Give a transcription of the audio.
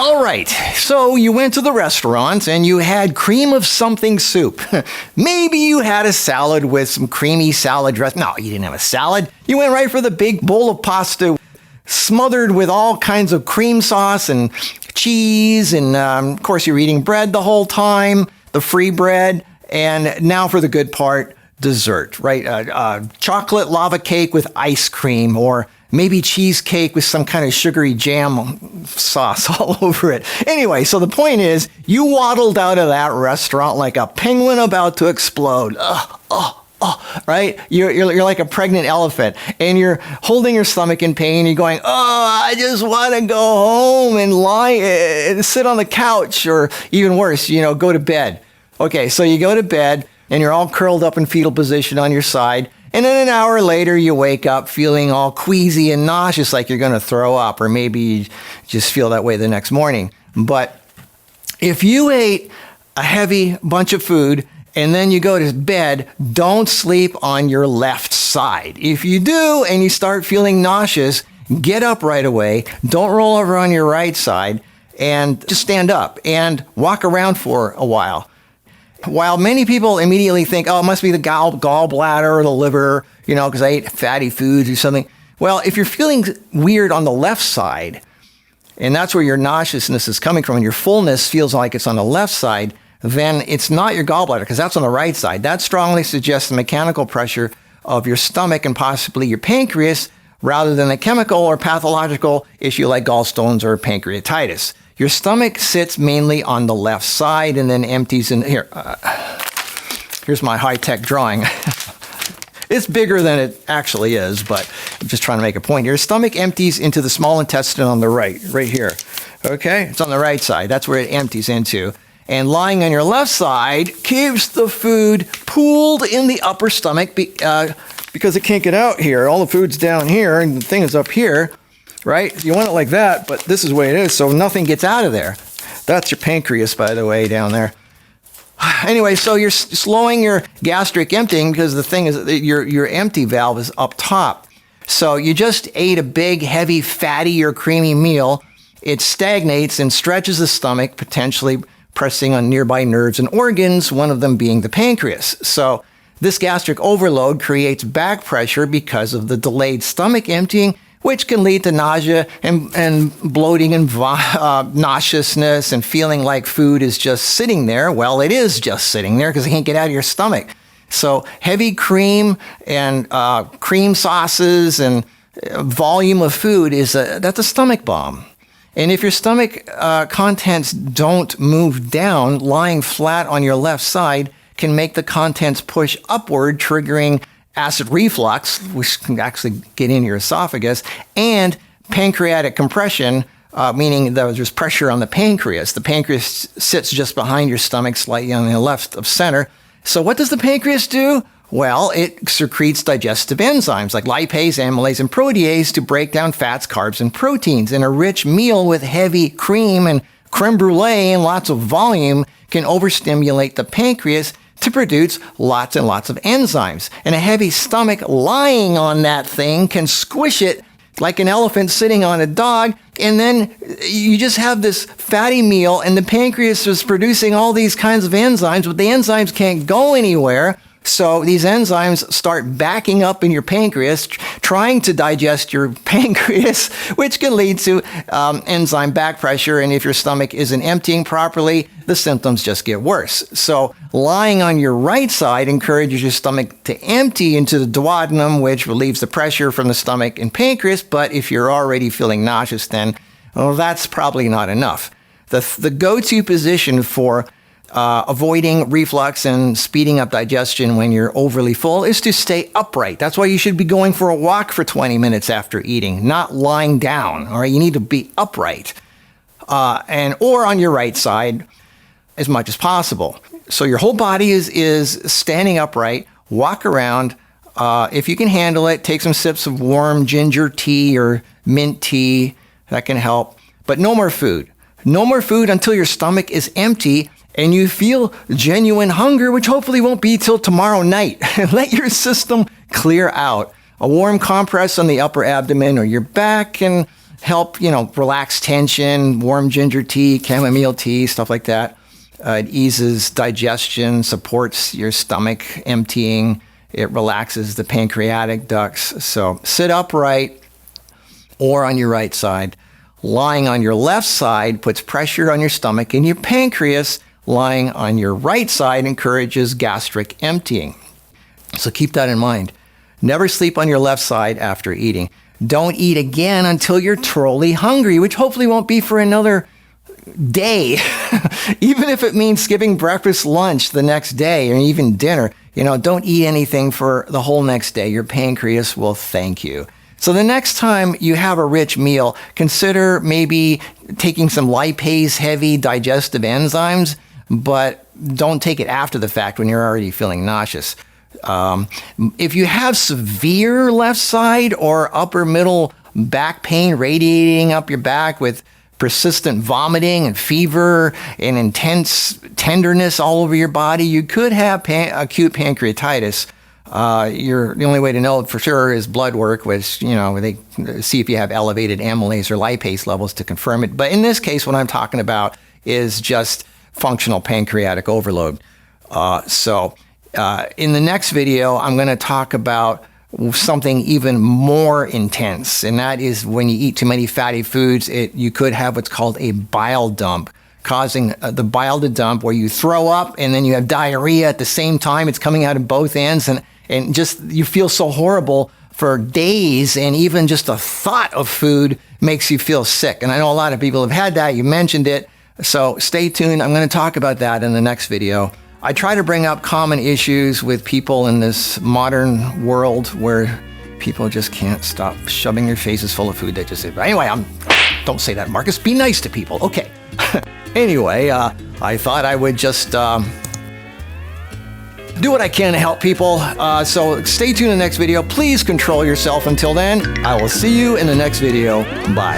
All right, so you went to the restaurant and you had cream of something soup. Maybe you had a salad with some creamy salad dressing. No, you didn't have a salad. You went right for the big bowl of pasta smothered with all kinds of cream sauce and cheese. And of course, you're eating bread the whole time, the free bread. And now for the good part, dessert, right? Chocolate lava cake with ice cream, or maybe cheesecake with some kind of sugary jam sauce all over it. Anyway, so the point is, you waddled out of that restaurant like a penguin about to explode. Right? You're like a pregnant elephant, and you're holding your stomach in pain. You're going, I just want to go home and lie and sit on the couch, or even worse, go to bed. Okay, so you go to bed, and you're all curled up in fetal position on your side. And then an hour later, you wake up feeling all queasy and nauseous, like you're going to throw up, or maybe you just feel that way the next morning. But if you ate a heavy bunch of food and then you go to bed, don't sleep on your left side. If you do and you start feeling nauseous, get up right away. Don't roll over on your right side, and just stand up and walk around for a while. While many people immediately think, it must be the gallbladder or the liver, because I ate fatty foods or something. Well, if you're feeling weird on the left side, and that's where your nauseousness is coming from, and your fullness feels like it's on the left side, then it's not your gallbladder, because that's on the right side. That strongly suggests the mechanical pressure of your stomach and possibly your pancreas, rather than a chemical or pathological issue like gallstones or pancreatitis. Your stomach sits mainly on the left side and then empties in here. Here's my high-tech drawing. It's bigger than it actually is, but I'm just trying to make a point here. Your stomach empties into the small intestine on the right here. Okay? It's on the right side. That's where it empties into. And lying on your left side keeps the food pooled in the upper stomach because it can't get out here. All the food's down here, and the thing is up here. Right? You want it like that, but this is the way it is, so nothing gets out of there. That's your pancreas, by the way, down there. Anyway, so you're slowing your gastric emptying because the thing is your empty valve is up top. So you just ate a big, heavy, fatty or creamy meal. It stagnates and stretches the stomach, potentially pressing on nearby nerves and organs, one of them being the pancreas. So this gastric overload creates back pressure because of the delayed stomach emptying, which can lead to nausea and bloating and nauseousness and feeling like food is just sitting there. Well, it is just sitting there because it can't get out of your stomach. So heavy cream and cream sauces and volume of food that's a stomach bomb. And if your stomach contents don't move down, lying flat on your left side can make the contents push upward, triggering acid reflux, which can actually get in your esophagus, and pancreatic compression, meaning there's pressure on the pancreas. The pancreas sits just behind your stomach, slightly on the left of center. So what does the pancreas do? Well, it secretes digestive enzymes like lipase, amylase, and protease to break down fats, carbs, and proteins. And a rich meal with heavy cream and creme brulee and lots of volume can overstimulate the pancreas to produce lots and lots of enzymes. And a heavy stomach lying on that thing can squish it like an elephant sitting on a dog, and then you just have this fatty meal, and the pancreas is producing all these kinds of enzymes, but the enzymes can't go anywhere. So these enzymes start backing up in your pancreas, trying to digest your pancreas, which can lead to enzyme back pressure. And if your stomach isn't emptying properly, the symptoms just get worse. So lying on your right side encourages your stomach to empty into the duodenum, which relieves the pressure from the stomach and pancreas. But if you're already feeling nauseous, then that's probably not enough. The go-to position for avoiding reflux and speeding up digestion when you're overly full is to stay upright. That's why you should be going for a walk for 20 minutes after eating, not lying down. All right, you need to be upright or on your right side as much as possible. So your whole body is standing upright. Walk around. If you can handle it, take some sips of warm ginger tea or mint tea. That can help. But no more food. No more food until your stomach is empty and you feel genuine hunger, which hopefully won't be till tomorrow night. Let your system clear out. A warm compress on the upper abdomen or your back can help, relax tension, warm ginger tea, chamomile tea, stuff like that. It eases digestion, supports your stomach emptying. It relaxes the pancreatic ducts. So sit upright or on your right side. Lying on your left side puts pressure on your stomach, and your pancreas, lying on your right side, encourages gastric emptying. So keep that in mind. Never sleep on your left side after eating. Don't eat again until you're truly hungry, which hopefully won't be for another day. Even if it means skipping breakfast, lunch the next day, or even dinner, don't eat anything for the whole next day. Your pancreas will thank you. So the next time you have a rich meal, consider maybe taking some lipase-heavy digestive enzymes, but don't take it after the fact when you're already feeling nauseous. If you have severe left side or upper middle back pain radiating up your back with persistent vomiting and fever and intense tenderness all over your body, you could have acute pancreatitis. The only way to know for sure is blood work, which, they see if you have elevated amylase or lipase levels to confirm it. But in this case, what I'm talking about is just functional pancreatic overload. In the next video, I'm going to talk about something even more intense, and that is when you eat too many fatty foods, you could have what's called a bile dump, causing the bile to dump where you throw up and then you have diarrhea at the same time. It's coming out of both ends, and just you feel so horrible for days, and even just the thought of food makes you feel sick. And I know a lot of people have had that. You mentioned it. So stay tuned. I'm going to talk about that in the next video. I try to bring up common issues with people in this modern world where people just can't stop shoving their faces full of food. They just say, anyway, don't say that, Marcus. Be nice to people. Okay. Anyway, I thought I would just do what I can to help people. So stay tuned in the next video. Please control yourself. Until then, I will see you in the next video. Bye.